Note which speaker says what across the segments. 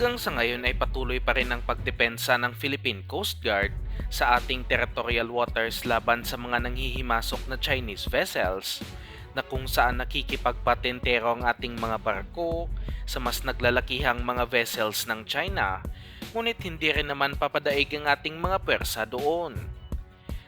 Speaker 1: Hanggang sa ngayon ay patuloy pa rin ang pagdepensa ng Philippine Coast Guard sa ating territorial waters laban sa mga nanghihimasok na Chinese vessels na kung saan nakikipagpatentero ang ating mga barko sa mas naglalakihang mga vessels ng China, ngunit hindi rin naman papadaig ang ating mga pwersa doon.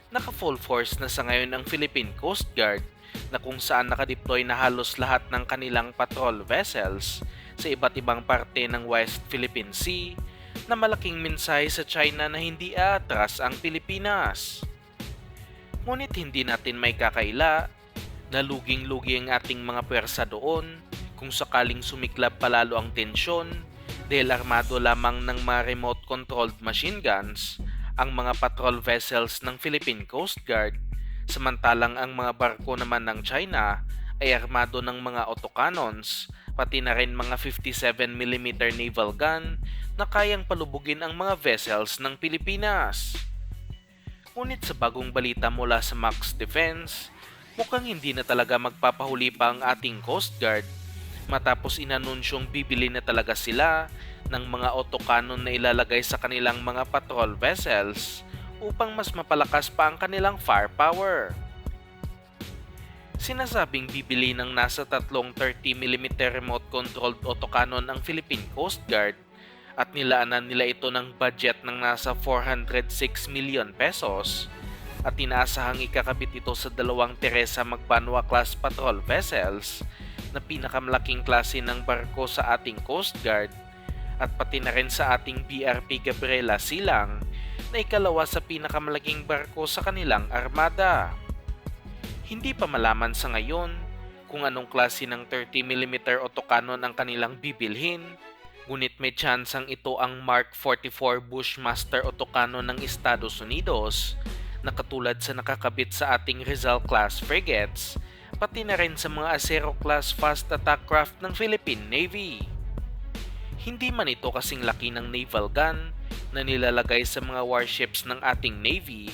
Speaker 1: Naka-full force na sa ngayon ang Philippine Coast Guard na kung saan nakadeploy na halos lahat ng kanilang patrol vessels sa iba't ibang parte ng West Philippine Sea na malaking mensahe sa China na hindi aatras ang Pilipinas. Ngunit hindi natin may kakaila na luging-lugi ang ating mga pwersa doon kung sakaling sumiklab palalo ang tensyon dahil armado lamang ng mga remote-controlled machine guns ang mga patrol vessels ng Philippine Coast Guard, samantalang ang mga barko naman ng China ay armado ng mga autocannons, pati na rin mga 57mm naval gun na kayang palubugin ang mga vessels ng Pilipinas. Ngunit sa bagong balita mula sa Max Defense, mukhang hindi na talaga magpapahuli pa ang ating Coast Guard matapos inanunsyong bibili na talaga sila ng mga autocannon na ilalagay sa kanilang mga patrol vessels upang mas mapalakas pa ang kanilang firepower. Sinasabing bibili ng nasa tatlong 30mm remote-controlled autocannon ang Philippine Coast Guard at nilaanan nila ito ng budget ng nasa 406 million pesos at inaasahang ikakabit ito sa dalawang Teresa Magbanwa class patrol vessels na pinakamalaking klase ng barko sa ating Coast Guard at pati na rin sa ating BRP Gabriela Silang na ikalawa sa pinakamalaking barko sa kanilang armada. Hindi pa malaman sa ngayon kung anong klase ng 30mm autocannon ang kanilang bibilhin, ngunit may tsansang ito ang Mark 44 Bushmaster autocannon ng Estados Unidos na katulad sa nakakabit sa ating Rizal class frigates, pati na rin sa mga Acero class fast attack craft ng Philippine Navy. Hindi man ito kasing laki ng naval gun na nilalagay sa mga warships ng ating Navy,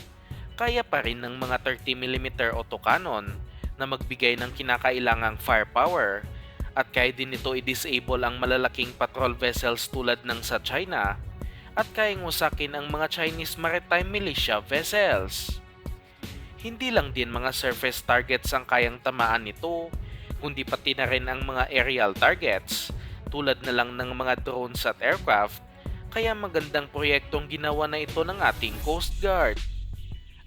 Speaker 1: kaya pa rin ng mga 30mm autocannon na magbigay ng kinakailangang firepower at kaya din ito i-disable ang malalaking patrol vessels tulad ng sa China at kayang wasakin ang mga Chinese maritime militia vessels. Hindi lang din mga surface targets ang kayang tamaan nito, kundi pati na rin ang mga aerial targets tulad na lang ng mga drones at aircraft, kaya magandang proyektong ginawa na ito ng ating Coast Guard.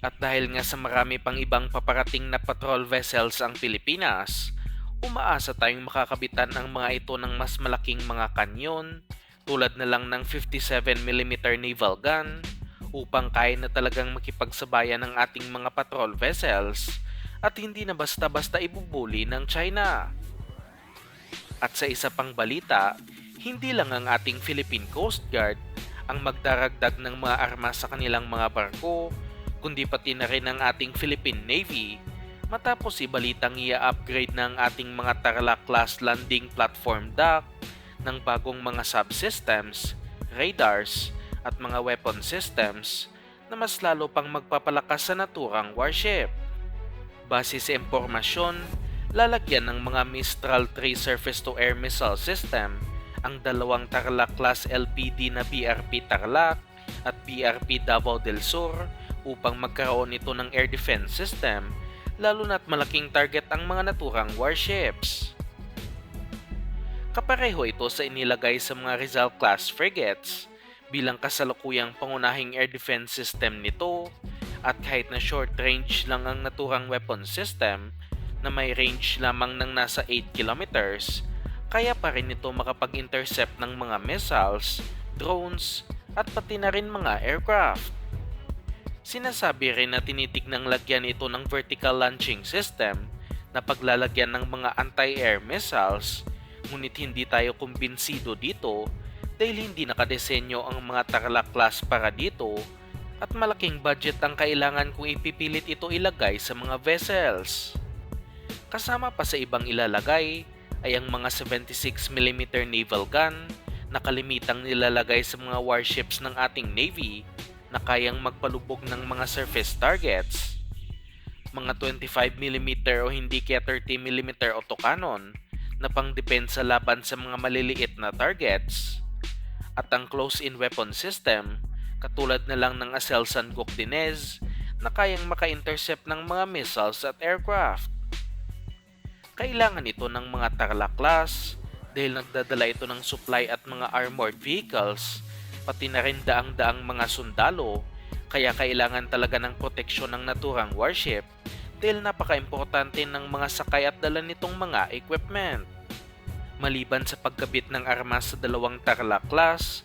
Speaker 1: At dahil nga sa marami pang ibang paparating na patrol vessels ang Pilipinas, umaasa tayong makakabitan ang mga ito ng mas malaking mga kanyon tulad na lang ng 57mm naval gun upang kaya na talagang makipagsabayan ng ating mga patrol vessels at hindi na basta-basta ibubuli ng China. At sa isa pang balita, hindi lang ang ating Philippine Coast Guard ang magdaragdag ng mga armas sa kanilang mga barko, kundi pati na rin ang ating Philippine Navy matapos ibalitang i-upgrade ng ating mga Tarlac class landing platform dock ng bagong mga subsystems, radars at mga weapon systems na mas lalo pang magpapalakas sa naturang warship. Base sa impormasyon, lalagyan ng mga Mistral 3 surface-to-air missile system ang dalawang Tarlac class LPD na BRP Tarlac at BRP Davao del Sur upang magkaroon ito ng air defense system, lalo na't malaking target ang mga naturang warships. Kapareho ito sa inilagay sa mga Rizal class frigates bilang kasalukuyang pangunahing air defense system nito, at kahit na short range lang ang naturang weapon system na may range lamang ng nasa 8 kilometers, kaya pa rin ito makapag-intercept ng mga missiles, drones, at pati na rin mga aircraft. Sinasabi rin na tinitignang lagyan ito ng vertical launching system na paglalagyan ng mga anti-air missiles, ngunit hindi tayo kumbinsido dito dahil hindi nakadesenyo ang mga Tarlac class para dito at malaking budget ang kailangan kung ipipilit ito ilagay sa mga vessels. Kasama pa sa ibang ilalagay ay ang mga 76mm naval gun na kalimitang nilalagay sa mga warships ng ating Navy na kayang magpalubog ng mga surface targets, mga 25mm o hindi kaya 30mm autocannon na pangdepensa laban sa mga maliliit na targets, At ang close-in weapon system, katulad na lang ng Aselsan Gokdinez, na kayang maka-intercept ng mga missiles at aircraft. Kailangan ito ng mga Tarlac class dahil nagdadala ito ng supply at mga armored vehicles, pati na rin daang-daang mga sundalo, kaya kailangan talaga ng proteksyon ng naturang warship dahil napaka-importante ng mga sakay at dala nitong mga equipment. Maliban sa pagkabit ng armas sa dalawang Tarlac class,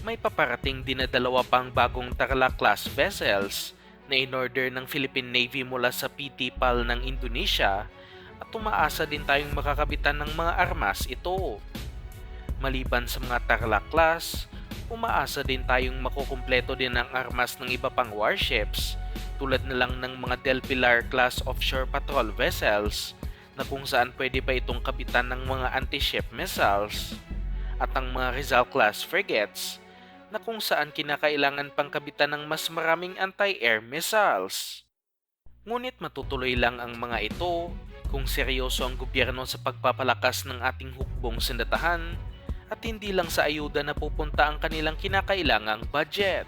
Speaker 1: may paparating din na dalawa pang bagong Tarlac class vessels na in-order ng Philippine Navy mula sa PT PAL ng Indonesia at umaasa din tayong makakabitan ng mga armas ito. Maliban sa mga Tarlac class, umaasa din tayong makukumpleto din ang armas ng iba pang warships tulad na lang ng mga Del Pilar class offshore patrol vessels na kung saan pwede pa itong kabitan ng mga anti-ship missiles at ang mga Rizal class frigates na kung saan kinakailangan pang kabitan ng mas maraming anti-air missiles. Ngunit matutuloy lang ang mga ito kung seryoso ang gobyerno sa pagpapalakas ng ating hukbong sandatahan at hindi lang sa ayuda na pupunta ang kanilang kinakailangang budget.